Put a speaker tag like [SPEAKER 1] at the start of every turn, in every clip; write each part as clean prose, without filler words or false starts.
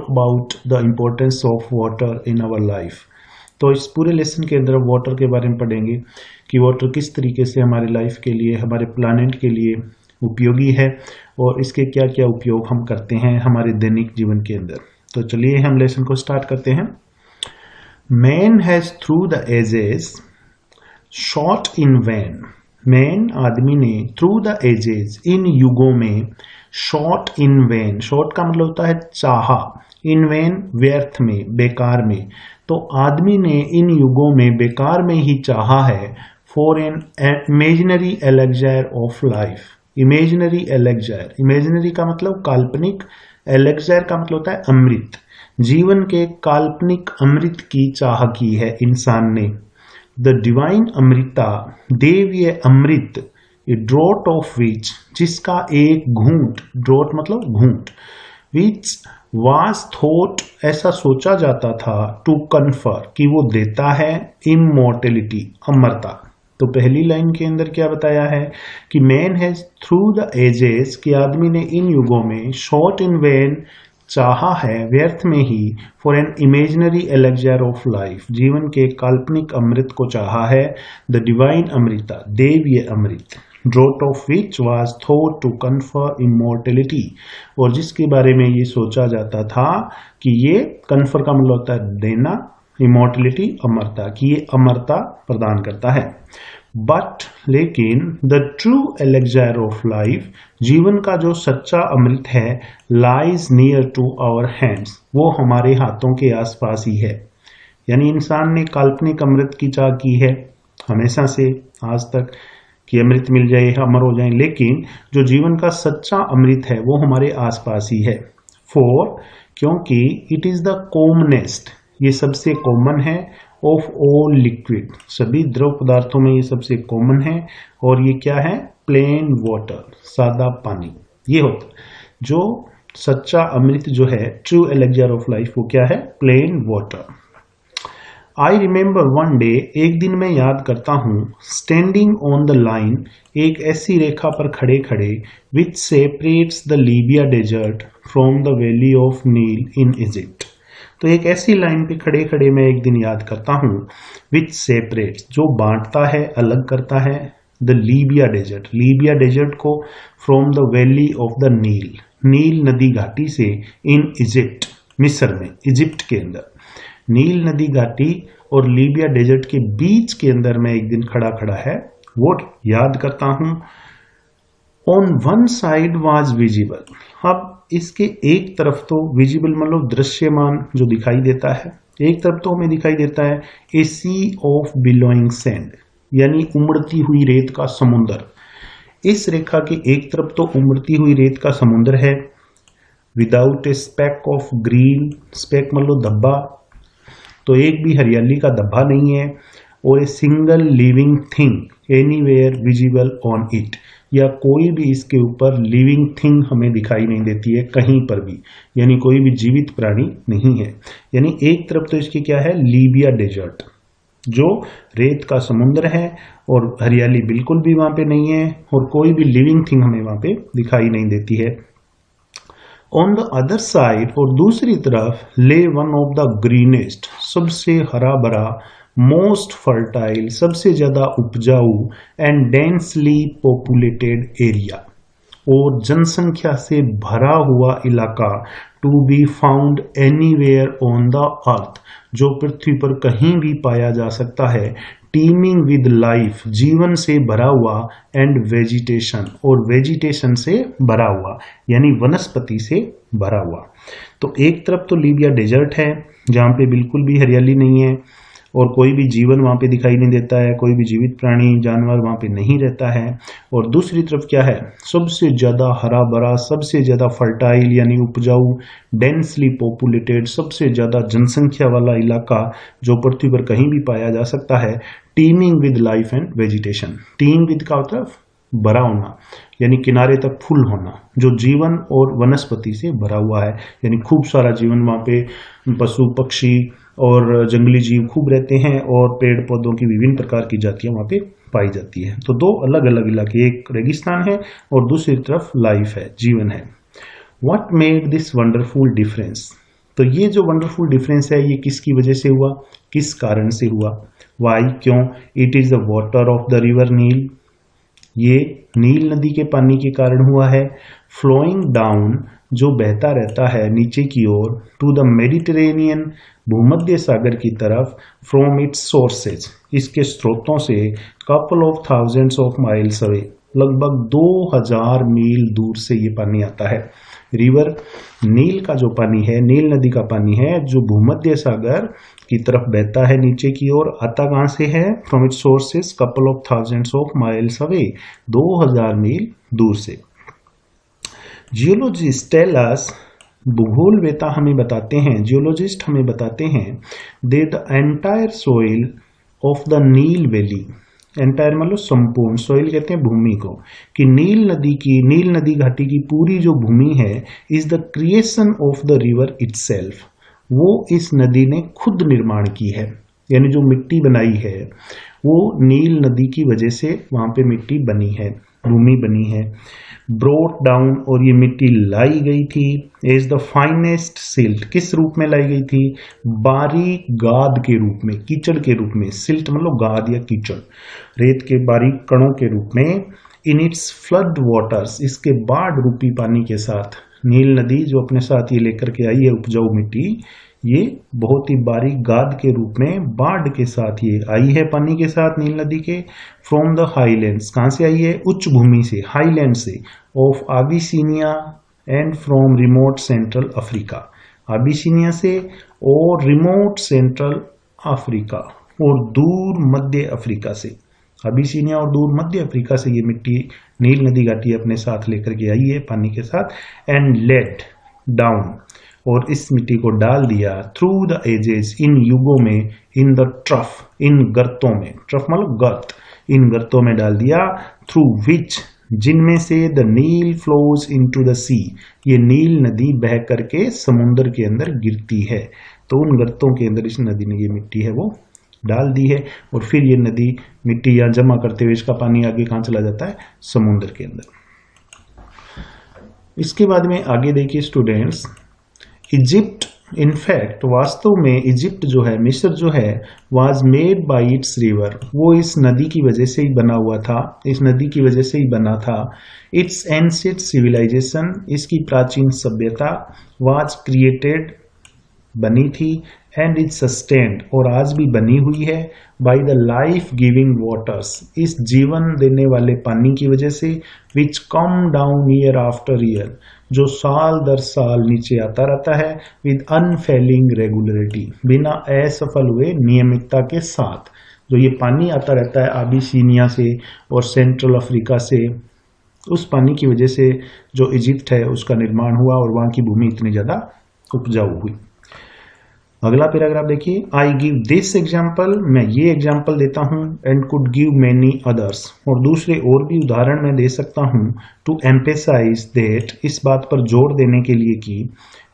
[SPEAKER 1] About the importance of water in our life. तो इस पूरे लेसन के अंदर वाटर के बारे में पढ़ेंगे कि वाटर किस तरीके से हमारी लाइफ के लिए, हमारे प्लानेट के लिए उपयोगी है और इसके क्या क्या उपयोग हम करते हैं हमारे दैनिक जीवन के अंदर। तो चलिए हम लेसन को स्टार्ट करते हैं। Man has through the ages sought in vain. Man आदमी ने थ्रू द एजेस इन युगों में, शॉट इन वैन, शॉट का मतलब होता है चाहा, इन वैन व्यर्थ में, बेकार में। तो आदमी ने इन युगों में बेकार में ही चाहा है for an imaginary elixir of life. Imaginary elixir, imaginary का मतलब काल्पनिक, एलेक्जायर का मतलब होता है अमृत। जीवन के काल्पनिक अमृत की चाह की है इंसान ने। द डिवाइन अमृता, देवीय अमृत, ए ड्रॉट ऑफ विच, जिसका एक घूंट, ड्रॉट मतलब घूंट, विच वाज थॉट, ऐसा सोचा जाता था, टू कन्फर, कि वो देता है इमॉर्टेलिटी, अमरता। तो पहली लाइन के अंदर क्या बताया है कि man has through the ages, कि आदमी ने इन युगों में, शॉट इन वैन, चाहा है व्यर्थ में ही, for an imaginary elixir of life, जीवन के काल्पनिक अमृत को चाहा है, द डिवाइन अमृता, देवीय अमृत, draught of which was thought to confer immortality, और जिसके बारे में ये सोचा जाता था कि ये कन्फर का मतलब होता है देना, इमॉर्टेलिटी अमरता, कि ये अमरता प्रदान करता है। बट लेकिन the true elixir of life, जीवन का जो सच्चा अमृत है, lies near to our hands, वो हमारे हाथों के आसपास ही है। यानी इंसान ने काल्पनिक अमृत की चाह की है हमेशा से आज तक कि अमृत मिल जाए, अमर हो जाए, लेकिन जो जीवन का सच्चा अमृत है वो हमारे आसपास ही है। फॉर, क्योंकि इट इज द कॉमनेस्ट, ये सबसे कॉमन है, ऑफ ऑल लिक्विड, सभी द्रव पदार्थों में ये सबसे कॉमन है, और ये क्या है, प्लेन वाटर, सादा पानी। ये होता जो सच्चा अमृत जो है, ट्रू एलेक्जायर ऑफ लाइफ, वो क्या है, plain water. I remember one day, एक दिन मैं याद करता हूँ, स्टैंडिंग ऑन द लाइन, एक ऐसी रेखा पर खड़े खड़े, which separates the Libya desert from the valley of Nile in Egypt. तो एक ऐसी लाइन पे खड़े खड़े मैं एक दिन याद करता हूँ, विच सेपरेट्स, जो बांटता है, अलग करता है, the Libya desert, Libya desert को, from the valley of the Nile, Nile नदी घाटी से, इन इजिप्ट, मिस्र में, इजिप्ट के अंदर, नील नदी घाटी और लीबिया डेजर्ट के बीच के अंदर मैं एक दिन खड़ा खड़ा है, वो याद करता हूं। On one side was visible, अब इसके एक तरफ तो विजिबल मतलब दृश्यमान, जो दिखाई देता है, एक तरफ तो हमें दिखाई देता है ए सी ऑफ बिलोइंग सैंड, यानी उमड़ती हुई रेत का समुंदर। इस रेखा के एक तरफ तो उमड़ती हुई रेत का समुंदर है, without a speck of green, speck मतलब धब्बा, तो एक भी हरियाली का धब्बा नहीं है, और a single living thing anywhere visible on it, या कोई भी इसके ऊपर लिविंग थिंग हमें दिखाई नहीं देती है कहीं पर भी, यानी कोई भी जीवित प्राणी नहीं है। यानी एक तरफ तो इसकी क्या है, लीबिया डेजर्ट, जो रेत का समुद्र है, और हरियाली बिल्कुल भी वहां पे नहीं है, और कोई भी लिविंग थिंग हमें वहां पे दिखाई नहीं देती है। ऑन द अदर साइड, और दूसरी तरफ, ले वन ऑफ द ग्रीनेस्ट, सबसे हरा भरा, मोस्ट फर्टाइल, सबसे ज्यादा उपजाऊ, एंड डेंसली पॉपुलेटेड एरिया, और जनसंख्या से भरा हुआ इलाका, to be found anywhere on the earth, जो पृथ्वी पर कहीं भी पाया जा सकता है, टीमिंग विद लाइफ, जीवन से भरा हुआ, एंड वेजिटेशन, और वेजिटेशन से भरा हुआ, यानी वनस्पति से भरा हुआ। तो एक तरफ तो लीबिया डेजर्ट है जहाँ पे बिल्कुल भी हरियाली नहीं है, और कोई भी जीवन वहाँ पे दिखाई नहीं देता है, कोई भी जीवित प्राणी जानवर वहाँ पे नहीं रहता है, और दूसरी तरफ क्या है, सबसे ज़्यादा हरा भरा, सबसे ज़्यादा फर्टाइल यानी उपजाऊ, डेंसली पॉपुलेटेड, सबसे ज़्यादा जनसंख्या वाला इलाका जो पृथ्वी पर कहीं भी पाया जा सकता है, teeming with life and vegetation. Team with का मतलब भरा होना, यानी किनारे तक फुल होना, जो जीवन और वनस्पति से भरा हुआ है, यानी खूब सारा जीवन वहाँ पे, पशु पक्षी और जंगली जीव खूब रहते हैं, और पेड़ पौधों की विभिन्न प्रकार की जातियां वहाँ पे पाई जाती है। तो दो अलग अलग इलाके, एक रेगिस्तान है और दूसरी तरफ लाइफ है, जीवन है। What made this wonderful difference, तो ये जो वंडरफुल डिफरेंस है ये किसकी वजह से हुआ, किस कारण से हुआ, वाई, क्यों, it is the water of the river Nile, ये नील नदी के पानी के कारण हुआ है, फ्लोइंग डाउन, जो बहता रहता है नीचे की ओर, टू द मेडिटेरेनियन, भूमध्य सागर की तरफ, फ्रॉम इट्स सोर्सेज, इसके स्रोतों से, couple of thousands of miles away, लगभग 2000 मील दूर से ये पानी आता है। रिवर नील का जो पानी है, नील नदी का पानी है जो भूमध्य सागर की तरफ बहता है नीचे की ओर, आता कहां से है, from its sources couple of thousands of miles away, 2000 मील दूर से। जियोलॉजिस्ट टेल अस, भूगोलवेता हमें बताते हैं, जियोलॉजिस्ट हमें बताते हैं, they the entire soil of the Nile valley, entire मतलब संपूर्ण, सोइल कहते हैं भूमि को, कि नील नदी घाटी की पूरी जो भूमि है, is the creation of the river itself, वो इस नदी ने खुद निर्माण की है, यानी जो मिट्टी बनाई है वो नील नदी की वजह से वहां पे मिट्टी बनी है, भूमि बनी है। ब्रोट डाउन, और ये मिट्टी लाई गई थी, एज द फाइनेस्ट सिल्ट, किस रूप में लाई गई थी, बारीक गाद के रूप में, कीचड़ के रूप में, सिल्ट मतलब गाद या कीचड़, रेत के बारीक कणों के रूप में, इन इट्स फ्लड वाटर्स, इसके बाढ़ रूपी पानी के साथ, नील नदी जो अपने साथ ये लेकर के आई है उपजाऊ मिट्टी, ये बहुत ही बारीक गाद के रूप में बाढ़ के साथ ये आई है पानी के साथ नील नदी के, फ्रॉम द हाईलैंड्स, कहां से आई है, उच्च भूमि से, हाईलैंड से, of Abyssinia and from remote central Africa, Abyssinia से और रिमोट सेंट्रल अफ्रीका, और दूर मध्य अफ्रीका से, अबिसिनिया और दूर मध्य अफ्रीका से ये मिट्टी नील नदी घाटी अपने साथ लेकर के आई है पानी के साथ, एंड लेट डाउन, और इस मिट्टी को डाल दिया, थ्रू द एजेस, इन युगों में, इन द ट्रफ, इन गर्तों में, ट्रफ मतलब गर्त, इन गर्तों में डाल दिया, थ्रू विच, जिनमें से the Nile flows into the sea, ये नील नदी बह करके समुद्र के अंदर गिरती है, तो उन गर्तों के अंदर इस नदी ने ये मिट्टी है वो डाल दी है, और फिर ये नदी मिट्टी यहाँ जमा करते हुए इसका पानी आगे कहाँ चला जाता है, समुद्र के अंदर। इसके बाद में आगे देखिए स्टूडेंट्स, इजिप्ट, इनफैक्ट वास्तव में इजिप्ट जो है, मिस्र जो है, was made by it's river, वो इस नदी की वजह से ही बना हुआ था, इस नदी की वजह से ही बना था। इट्स एंशिएंट सिविलाइजेशन, इसकी प्राचीन सभ्यता, वाज क्रिएटेड, बनी थी, एंड इज सस्टेन्ड, और आज भी बनी हुई है, by the life giving waters, इस जीवन देने वाले पानी की वजह से, which come down year after year, जो साल दर साल नीचे आता रहता है, विद अनफेलिंग रेगुलरिटी, बिना असफल हुए नियमितता के साथ, जो ये पानी आता रहता है अबिसिनिया से और सेंट्रल अफ्रीका से, उस पानी की वजह से जो इजिप्ट है उसका निर्माण हुआ और वहां की भूमि इतनी ज्यादा उपजाऊ हुई। अगला पैराग्राफ देखिए, आई गिव दिस एग्जाम्पल, मैं ये एग्जाम्पल देता हूँ, and could give many others, और दूसरे और भी उदाहरण मैं दे सकता हूँ, टू एम्पेसाइज दैट, इस बात पर जोर देने के लिए कि,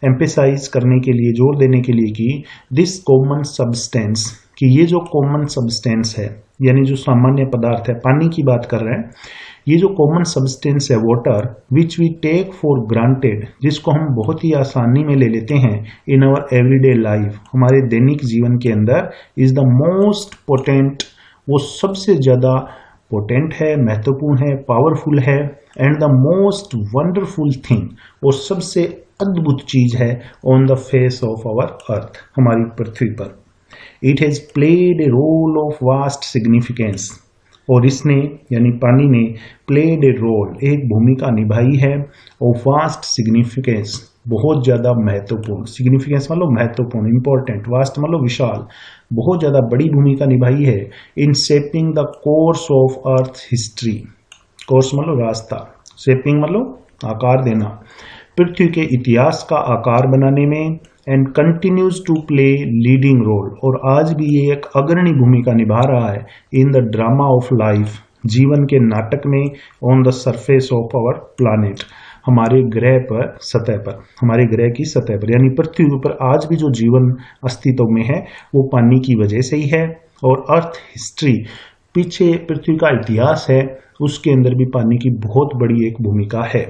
[SPEAKER 1] एम्पेसाइज करने के लिए, जोर देने के लिए कि, दिस कॉमन सब्सटेंस, कि ये जो कॉमन सब्सटेंस है, यानी जो सामान्य पदार्थ है, पानी की बात कर रहे हैं, ये जो कॉमन सब्सटेंस है water, which we take for granted, जिसको हम बहुत ही आसानी में ले लेते हैं, इन आवर एवरीडे लाइफ, हमारे दैनिक जीवन के अंदर, इज द मोस्ट पोटेंट, वो सबसे ज्यादा पोटेंट है, महत्वपूर्ण है, पावरफुल है, and the most wonderful thing, और सबसे अद्भुत चीज है, on the face of our earth, हमारी पृथ्वी पर। It has played a role of vast significance, और इसने यानी पानी ने प्लेड ए रोल, एक भूमिका निभाई है, ऑफ वास्ट सिग्निफिकेंस, बहुत ज्यादा महत्वपूर्ण, सिग्निफिकेंस मतलब महत्वपूर्ण, इंपॉर्टेंट, वास्ट मतलब विशाल, बहुत ज्यादा बड़ी भूमिका निभाई है, in shaping the course of earth history, course मतलब रास्ता, शेपिंग मतलब आकार देना, पृथ्वी के इतिहास का आकार बनाने में, and continues to play leading role, और आज भी ये एक अग्रणी भूमिका निभा रहा है, in the drama of life, जीवन के नाटक में, on the surface of our planet, हमारे ग्रह पर, सतह पर, हमारे ग्रह की सतह पर, यानी पृथ्वी पर आज भी जो जीवन अस्तित्व में है वो पानी की वजह से ही है, और अर्थ हिस्ट्री, पीछे पृथ्वी का इतिहास है, उसके अंदर भी पानी की बहुत बड़ी एक भूमिका है।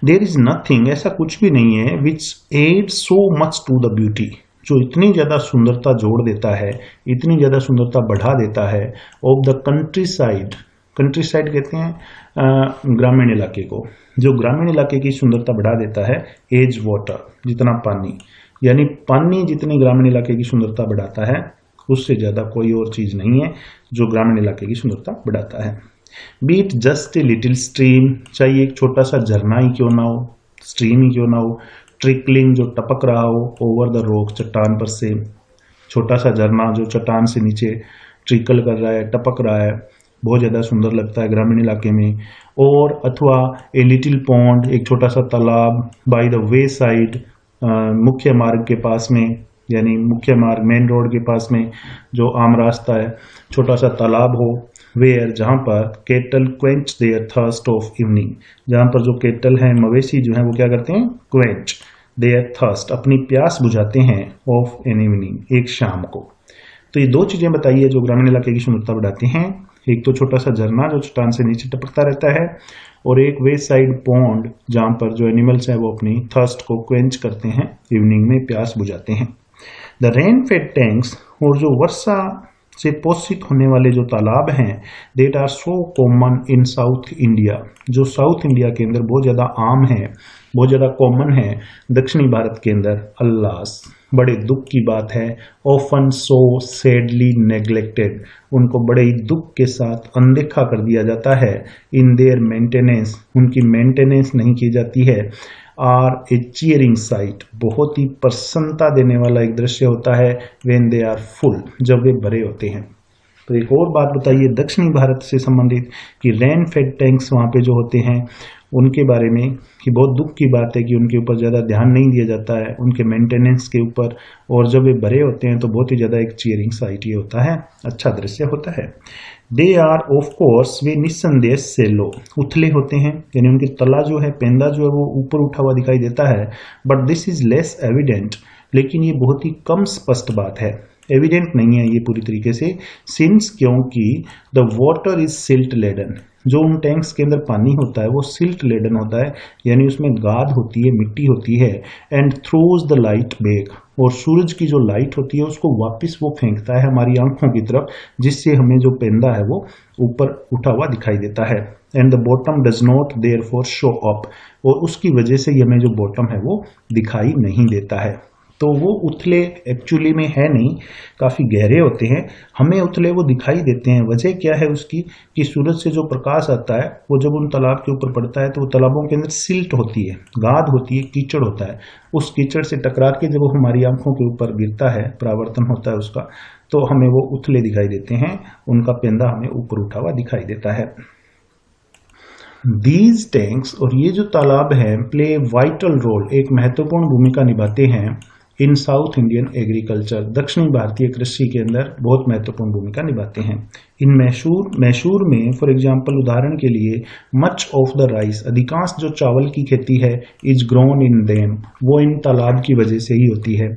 [SPEAKER 1] देयर इज नथिंग, ऐसा कुछ भी नहीं है, which add so much to the beauty, जो इतनी ज्यादा सुंदरता जोड़ देता है, इतनी ज्यादा सुंदरता बढ़ा देता है, of the country side. Country side कहते हैं ग्रामीण इलाके को, जो ग्रामीण इलाके की सुंदरता बढ़ा देता है, एज वाटर, जितना पानी, यानी पानी जितनी ग्रामीण इलाके की सुंदरता बढ़ाता है, उससे ज्यादा कोई और चीज नहीं है जो ग्रामीण इलाके की सुंदरता बढ़ाता है। But just a little stream, चाहिए एक छोटा सा झरना ही क्यों ना हो, स्ट्रीम ही क्यों ना हो, ट्रिकलिंग जो टपक रहा हो, ओवर द रॉक, चट्टान पर से, छोटा सा झरना जो चट्टान से नीचे ट्रिकल कर रहा है, टपक रहा है, बहुत ज्यादा सुंदर लगता है ग्रामीण इलाके में। और अथवा ए लिटिल पॉन्ड, एक छोटा सा तालाब, बाय द वे साइड, मुख्य मार्ग के पास में, यानी मुख्य मार्ग मेन रोड के पास में जो आम रास्ता है, छोटा सा तालाब हो, वेयर, जहां पर cattle quench their thirst of evening, जहां पर जो केटल हैं, मवेशी जो हैं, वो क्या करते हैं, क्वेंच देयर थर्स्ट, अपनी प्यास बुझाते हैं, ऑफ एन इवनिंग, एक शाम को। तो ये दो चीजें बताइए जो ग्रामीण इलाके की सुंदरता बढ़ाती हैं, एक तो छोटा सा झरना जो चट्टान से नीचे टपकता रहता है, और एक वे साइड पॉन्ड जहां पर जो एनिमल्स हैं वो अपनी थर्स्ट को क्वेंच करते हैं, इवनिंग में प्यास बुझाते हैं। द रेन फेड टैंक्स, और जो वर्षा से पोषित होने वाले जो तालाब हैं, that are so common in South India, जो साउथ इंडिया के अंदर बहुत ज्यादा आम है, बहुत ज्यादा कॉमन है, दक्षिणी भारत के अंदर। अल्लास, बड़े दुख की बात है, ऑफन सो सैडली नेग्लेक्टेड, उनको बड़े ही दुख के साथ अनदेखा कर दिया जाता है, इन देयर मेंटेनेंस, उनकी मेंटेनेंस नहीं की जाती है, आर ए चीयरिंग साइट, बहुत ही प्रसन्नता देने वाला एक दृश्य होता है, व्हेन दे आर फुल, जब वे भरे होते हैं। तो एक और बात बताइए दक्षिणी भारत से संबंधित कि रेन फेड टैंक्स वहाँ पे जो होते हैं उनके बारे में, कि बहुत दुख की बात है कि उनके ऊपर ज़्यादा ध्यान नहीं दिया जाता है, उनके मेंटेनेंस के ऊपर, और जब वे भरे होते हैं तो बहुत ही ज़्यादा एक चीयरिंग साइट ये होता है, अच्छा दृश्य होता है। दे आर ऑफ कोर्स, वे निस्संदेह सेलो, उथले होते हैं, यानी उनकी तला जो है, पेंदा जो है वो ऊपर उठा हुआ दिखाई देता है, but this is less evident, लेकिन ये बहुत ही कम स्पष्ट बात है, एविडेंट नहीं है ये पूरी तरीके से, सिंस, क्योंकि the water is silt laden, जो उन टैंक्स के अंदर पानी होता है वो सिल्ट लेडन होता है, यानी उसमें गाद होती है, मिट्टी होती है, and throws the light back, और सूरज की जो लाइट होती है उसको वापस वो फेंकता है हमारी आंखों की तरफ, जिससे हमें जो पेंदा है वो ऊपर उठा हुआ दिखाई देता है, and the bottom does not therefore show up, और उसकी वजह से हमें जो बॉटम है वो दिखाई नहीं देता है। तो वो उथले एक्चुअली में है नहीं, काफी गहरे होते हैं, हमें उथले वो दिखाई देते हैं। वजह क्या है उसकी, कि सूरज से जो प्रकाश आता है वो जब उन तालाब के ऊपर पड़ता है तो वो तालाबों के अंदर सिल्ट होती है, गाद होती है, कीचड़ होता है, उस कीचड़ से टकरा के जब वो हमारी आंखों के ऊपर गिरता है, परावर्तन होता है उसका, तो हमें वो उथले दिखाई देते हैं, उनका पेंदा हमें ऊपर उठा हुआ दिखाई देता है। दीज टैंक्स, और ये जो तालाब है, प्ले वाइटल रोल, एक महत्वपूर्ण भूमिका निभाते हैं, इन साउथ इंडियन एग्रीकल्चर, दक्षिणी भारतीय कृषि के अंदर बहुत महत्वपूर्ण भूमिका निभाते हैं। इन मैसूर में फॉर एग्जांपल, उदाहरण के लिए, मच ऑफ द राइस, अधिकांश जो चावल की खेती है, इज ग्रोन इन देम, वो इन तालाब की वजह से ही होती है।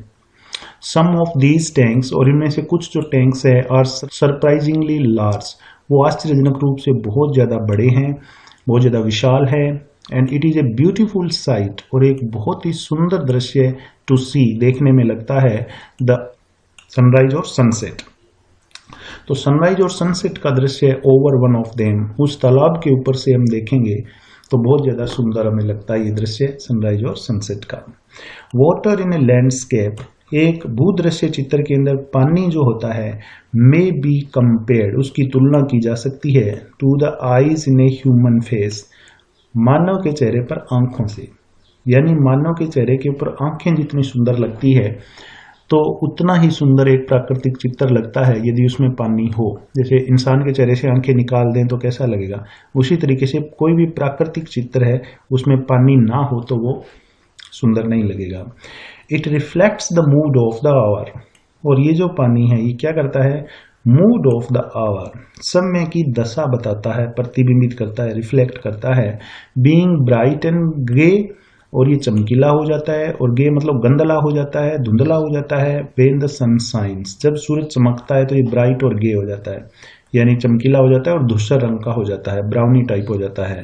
[SPEAKER 1] सम ऑफ दीज टैंक्स, और इनमें से कुछ जो टैंक्स है, आर सरप्राइजिंगली लार्ज, वो आश्चर्यजनक रूप से बहुत ज्यादा बड़े हैं, बहुत ज्यादा विशाल है, and it is a beautiful sight, और एक बहुत ही सुंदर दृश्य टू सी, देखने में लगता है, द सनराइज और सनसेट। तो सनराइज और सनसेट का दृश्य ओवर वन ऑफ देम, उस तालाब के ऊपर से हम देखेंगे तो बहुत ज्यादा सुंदर हमें लगता है ये दृश्य सनराइज और सनसेट का। वाटर इन ए लैंडस्केप, एक भूदृश्य चित्र के अंदर पानी जो होता है, मे बी कंपेयर्ड, उसकी तुलना की जा सकती है, to the eyes in a human face, मानव के चेहरे पर आंखों से, यानी मानव के चेहरे के ऊपर आंखें जितनी सुंदर लगती है तो उतना ही सुंदर एक प्राकृतिक चित्र लगता है यदि उसमें पानी हो। जैसे इंसान के चेहरे से आंखें निकाल दें तो कैसा लगेगा, उसी तरीके से कोई भी प्राकृतिक चित्र है उसमें पानी ना हो तो वो सुंदर नहीं लगेगा। It reflects the mood of the hour, और ये जो पानी है ये क्या करता है, मूड ऑफ द आवर, समय की दशा बताता है, प्रतिबिंबित करता है, रिफ्लेक्ट करता है। बीइंग ब्राइट एंड ग्रे, और ये चमकीला हो जाता है, और गे मतलब गंदला हो जाता है, धुंधला हो जाता है। व्हेन द सन शाइन्स, जब सूरज चमकता है तो ये ब्राइट और गे हो जाता है, यानी चमकीला हो जाता है और धूसर रंग का हो जाता है, ब्राउनी टाइप हो जाता है।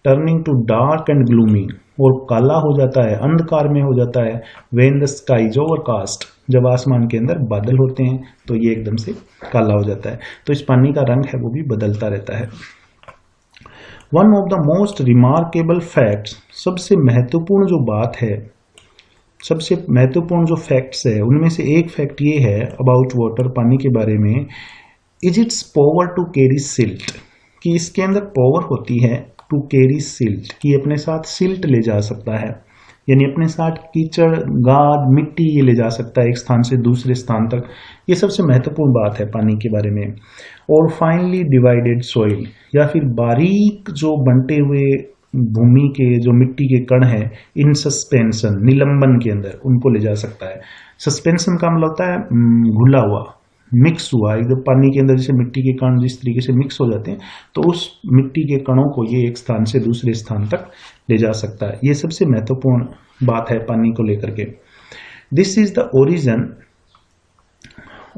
[SPEAKER 1] Turning to dark and gloomy, और काला हो जाता है, अंधकार में हो जाता है। When the sky is overcast, जब आसमान के अंदर बादल होते हैं तो ये एकदम से काला हो जाता है। तो इस पानी का रंग है वो भी बदलता रहता है। One of the most remarkable facts, सबसे महत्वपूर्ण जो बात है, सबसे महत्वपूर्ण जो फैक्ट्स है उनमें से एक फैक्ट ये है अबाउट वाटर, पानी के बारे में, is its power to carry silt, कि इसके अंदर पावर होती है टू कैरी सिल्ट, कि अपने साथ सिल्ट ले जा सकता है, यानी अपने साथ कीचड़, गाद, मिट्टी ये ले जा सकता है एक स्थान से दूसरे स्थान तक। ये सबसे महत्वपूर्ण बात है पानी के बारे में। और फाइनली डिवाइडेड सॉइल, या फिर बारीक जो बंटे हुए भूमि के जो मिट्टी के कण है, इन सस्पेंशन, निलंबन के अंदर उनको ले जा सकता है। सस्पेंशन का मतलब होता है घुला हुआ, मिक्स हुआ, एकदम पानी के अंदर जैसे मिट्टी के कण जिस तरीके से मिक्स हो जाते हैं, तो उस मिट्टी के कणों को ये एक स्थान से दूसरे स्थान तक ले जा सकता है। ये सबसे महत्वपूर्ण बात है पानी को लेकर के। This is the origin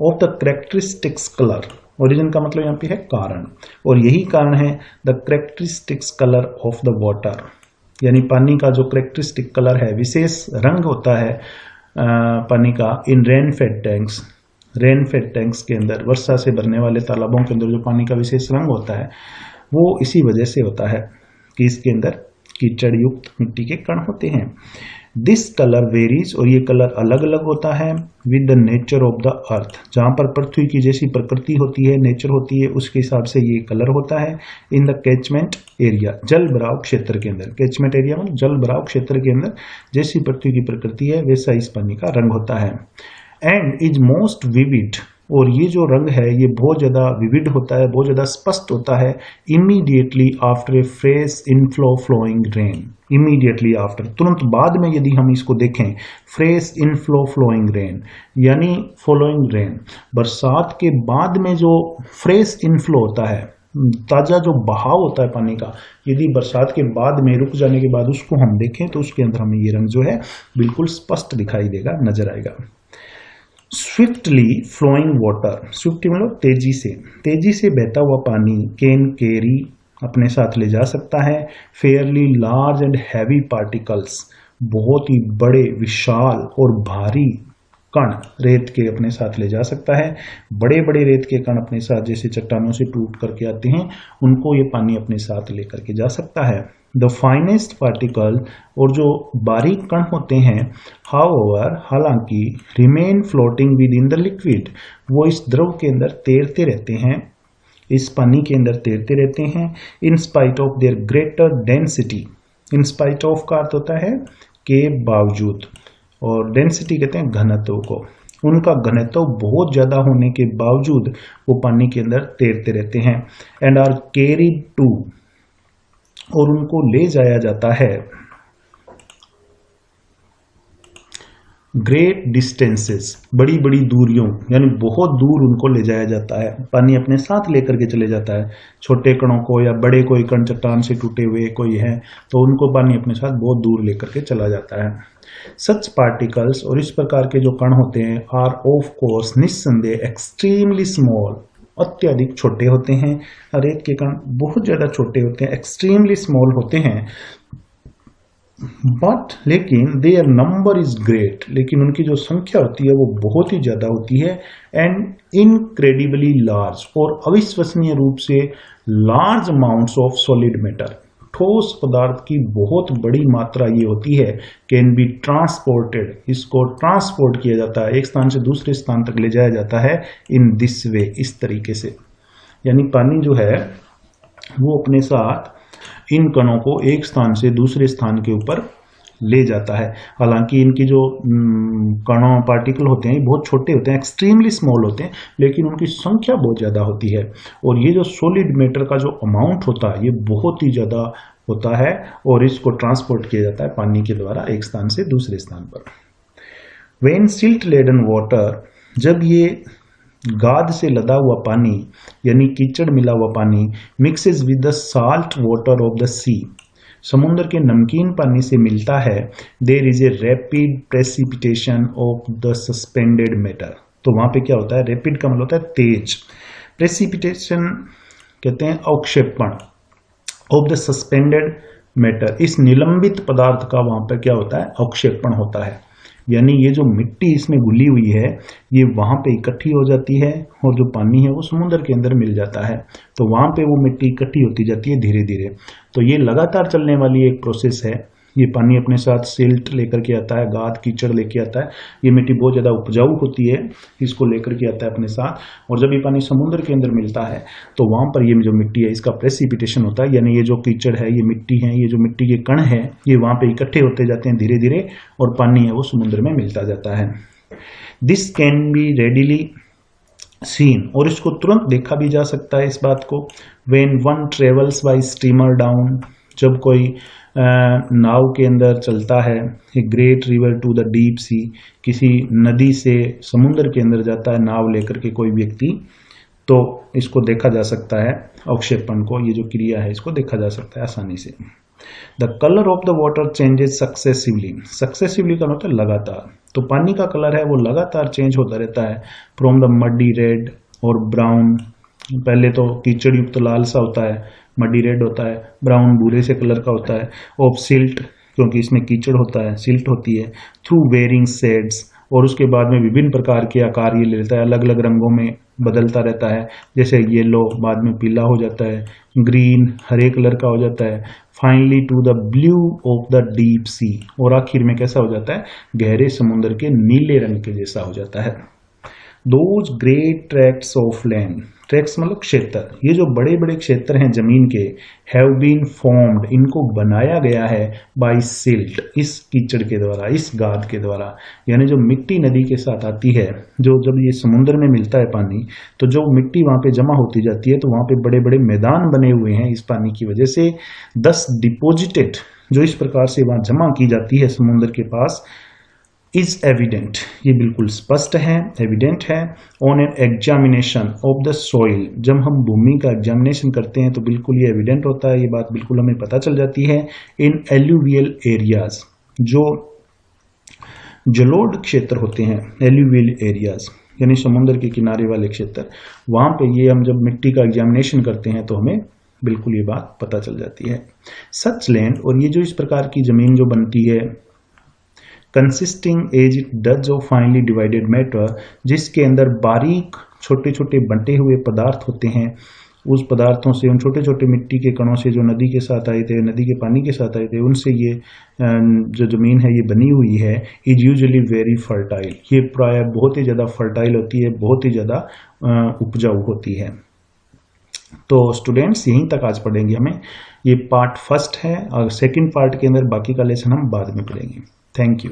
[SPEAKER 1] of the characteristics colour. Origin का मतलब यहाँ पे है कारण, और यही कारण है the characteristics colour of the water, यानी पानी का जो कैरेक्टरिस्टिक कलर है, विशेष रंग होता है पानी का, in rain fed tanks, rain fed tanks के अंदर, वर्षा से भरने वाले तालाबों के अंदर जो पानी का विशेष रंग होता है वो इसी वजह से होता है कि इसके अंदर कीचड़ युक्त मिट्टी के कण होते हैं। दिस कलर वेरीज, और ये कलर अलग अलग होता है with the nature of the earth, जहाँ पर पृथ्वी की जैसी प्रकृति होती है, नेचर होती है, उसके हिसाब से ये कलर होता है। इन द कैचमेंट एरिया, जल भराव क्षेत्र के अंदर, कैचमेंट एरिया मतलब जल भराव क्षेत्र के अंदर जैसी पृथ्वी की प्रकृति है वैसा इस पानी का रंग होता है। एंड इज मोस्ट विविड, और ये जो रंग है ये बहुत ज़्यादा विविड होता है, बहुत ज़्यादा स्पष्ट होता है। Immediately after a fresh inflow flowing rain, immediately after, तुरंत बाद में यदि हम इसको देखें, फ्रेश इनफ्लो फ्लोइंग रेन यानी फॉलोइंग रेन, बरसात के बाद में जो फ्रेश इनफ्लो होता है, ताज़ा जो बहाव होता है पानी का, यदि बरसात के बाद में रुक जाने के बाद उसको हम देखें तो उसके अंदर हमें ये रंग जो है बिल्कुल स्पष्ट दिखाई देगा, नजर आएगा। स्विफ्टली फ्लोइंग वाटर, स्विफ्ट मतलब तेजी से बहता हुआ पानी, कैन कैरी, अपने साथ ले जा सकता है, fairly large and heavy particles, बहुत ही बड़े, विशाल और भारी कण रेत के अपने साथ ले जा सकता है। बड़े बड़े रेत के कण अपने साथ जैसे चट्टानों से टूट करके आते हैं, उनको ये पानी अपने साथ लेकर के जा सकता है। द फाइनेस्ट पार्टिकल, और जो बारीक कण होते हैं, हाउएवर, हालांकि, remain floating with in the liquid, वो इस द्रव के अंदर तैरते रहते हैं, इस पानी के अंदर तैरते रहते हैं। In spite of their greater density, in spite of का अर्थ होता है के बावजूद, और डेंसिटी कहते हैं घनत्व को, उनका घनत्व बहुत ज्यादा होने के बावजूद वो पानी के अंदर तैरते रहते हैं। एंड आर कैरीड टू, और उनको ले जाया जाता है ग्रेट डिस्टेंसेस, बड़ी बड़ी दूरियों, यानी बहुत दूर उनको ले जाया जाता है, पानी अपने साथ लेकर के चले जाता है। छोटे कणों को या बड़े कोई कण चट्टान से टूटे हुए कोई है तो उनको पानी अपने साथ बहुत दूर लेकर के चला जाता है। सच पार्टिकल्स, और इस प्रकार के जो कण होते हैं, आर ऑफ कोर्स, निस्संदेह, एक्सट्रीमली स्मॉल, अत्यधिक छोटे होते हैं। रेत के कण बहुत ज्यादा छोटे होते हैं, एक्सट्रीमली स्मॉल होते हैं। बट लेकिन देयर नंबर इज ग्रेट, लेकिन उनकी जो संख्या होती है वो बहुत ही ज्यादा होती है। एंड इनक्रेडिबली लार्ज, और अविश्वसनीय रूप से large amounts of solid matter, ठोस पदार्थ की बहुत बड़ी मात्रा ये होती है। कैन बी ट्रांसपोर्टेड, इसको ट्रांसपोर्ट किया जाता है, एक स्थान से दूसरे स्थान तक ले जाया जाता है। इन दिस वे, इस तरीके से, यानी पानी जो है वो अपने साथ इन कणों को एक स्थान से दूसरे स्थान के ऊपर ले जाता है। हालांकि इनकी जो कणों पार्टिकल होते हैं बहुत छोटे होते हैं, एक्सट्रीमली स्मॉल होते हैं, लेकिन उनकी संख्या बहुत ज़्यादा होती है। और ये जो सॉलिड मैटर का जो अमाउंट होता है ये बहुत ही ज़्यादा होता है, और इसको ट्रांसपोर्ट किया जाता है पानी के द्वारा एक स्थान से दूसरे स्थान पर। व्हेन सिल्ट लेडन वाटर, जब ये गाद से लदा हुआ पानी यानी कीचड़ मिला हुआ पानी, mixes with the salt water of the sea, समुद्र के नमकीन पानी से मिलता है, there is a rapid precipitation of the suspended matter. तो वहां पे क्या होता है, रैपिड का मतलब होता है तेज, प्रेसिपिटेशन कहते हैं अवक्षेपण, ऑफ द सस्पेंडेड मैटर, इस निलंबित पदार्थ का वहां पर क्या होता है, अवक्षेपण होता है। यानी ये जो मिट्टी इसमें घुली हुई है ये वहां पे इकट्ठी हो जाती है और जो पानी है वो समुद्र के अंदर मिल जाता है। तो वहां पे वो मिट्टी इकट्ठी होती जाती है धीरे धीरे। तो ये लगातार चलने वाली एक प्रोसेस है। ये पानी अपने साथ सिल्ट लेकर के आता है, गाद कीचड़ लेके आता है। ये मिट्टी बहुत ज़्यादा उपजाऊ होती है, इसको लेकर के आता है अपने साथ। और जब ये पानी समुद्र के अंदर मिलता है तो वहाँ पर ये जो मिट्टी है इसका प्रेसिपिटेशन होता है, यानी ये जो कीचड़ है, ये मिट्टी है, ये जो मिट्टी के कण है, ये वहाँ पर इकट्ठे होते जाते हैं धीरे धीरे और पानी है वो समुद्र में मिलता जाता है। This can be readily seen, और इसको तुरंत देखा भी जा सकता है इस बात को। When one travels by steamer down, जब कोई नाव के अंदर चलता है, a great river to the deep sea, किसी नदी से समुद्र के अंदर जाता है नाव लेकर के कोई व्यक्ति, तो इसको देखा जा सकता है अवक्षेपण को, ये जो क्रिया है इसको देखा जा सकता है आसानी से। The colour of the water changes successively, successively का मतलब लगातार। तो पानी का कलर है वो लगातार चेंज होता रहता है, फ्रॉम द मडी रेड और ब्राउन, पहले तो कीचड़ युक्त लाल सा होता है, मडी रेड होता है, ब्राउन भूरे से कलर का होता है, ऑफ सिल्ट क्योंकि इसमें कीचड़ होता है, सिल्ट होती है, थ्रू वेरिंग शेड्स, और उसके बाद में विभिन्न प्रकार के आकार ये ले लेता है, अलग अलग रंगों में बदलता रहता है, जैसे येलो बाद में पीला हो जाता है, ग्रीन हरे कलर का हो जाता है, finally to the blue of the deep sea, और आखिर में कैसा हो जाता है, गहरे समुद्र के नीले रंग के जैसा हो जाता है। Those great tracts of land, tracts मतलब क्षेत्र, ये जो बड़े बड़े क्षेत्र हैं जमीन के, हैव बीन फॉर्म्ड, इनको बनाया गया है बाय सिल्ट, इस कीचड़ के द्वारा, इस गाद के द्वारा। यानी जो मिट्टी नदी के साथ आती है, जो जब ये समुद्र में मिलता है पानी, तो जो मिट्टी वहां पे जमा होती जाती है, तो वहां पे बड़े बड़े मैदान बने हुए हैं इस पानी की वजह से। 10 डिपोजिटेड, जो इस प्रकार से वहां जमा की जाती है समुद्र के पास, इज एविडेंट, ये बिल्कुल स्पष्ट है, एविडेंट है। On an examination of the soil, जब हम भूमि का एग्जामिनेशन करते हैं तो बिल्कुल ये एविडेंट होता है, ये बात बिल्कुल हमें पता चल जाती है। इन एल्यूवियल एरियाज, जो जलोढ़ क्षेत्र होते हैं, एल्यूवियल एरियाज यानी समुद्र के किनारे वाले क्षेत्र, वहां पे ये हम जब मिट्टी का एग्जामिनेशन करते हैं तो हमें बिल्कुल ये बात पता चल जाती है। सच लैंड, और ये जो इस प्रकार की जमीन जो बनती है, consisting as it does of finally divided matter, जिसके अंदर बारीक छोटे छोटे बंटे हुए पदार्थ होते हैं, उस पदार्थों से, उन छोटे छोटे मिट्टी के कणों से जो नदी के साथ आए थे, नदी के पानी के साथ आए थे, उनसे ये जो जमीन है ये बनी हुई है, इज यूजुअली वेरी फर्टाइल, ये प्राय बहुत ही ज़्यादा फर्टाइल होती है, बहुत ही ज़्यादा उपजाऊ होती है। तो स्टूडेंट्स यहीं तक आज पढ़ेंगे हमें, ये पार्ट फर्स्ट है, और सेकंड पार्ट के अंदर बाकी का लेसन हम बाद में पढ़ेंगे। Thank you.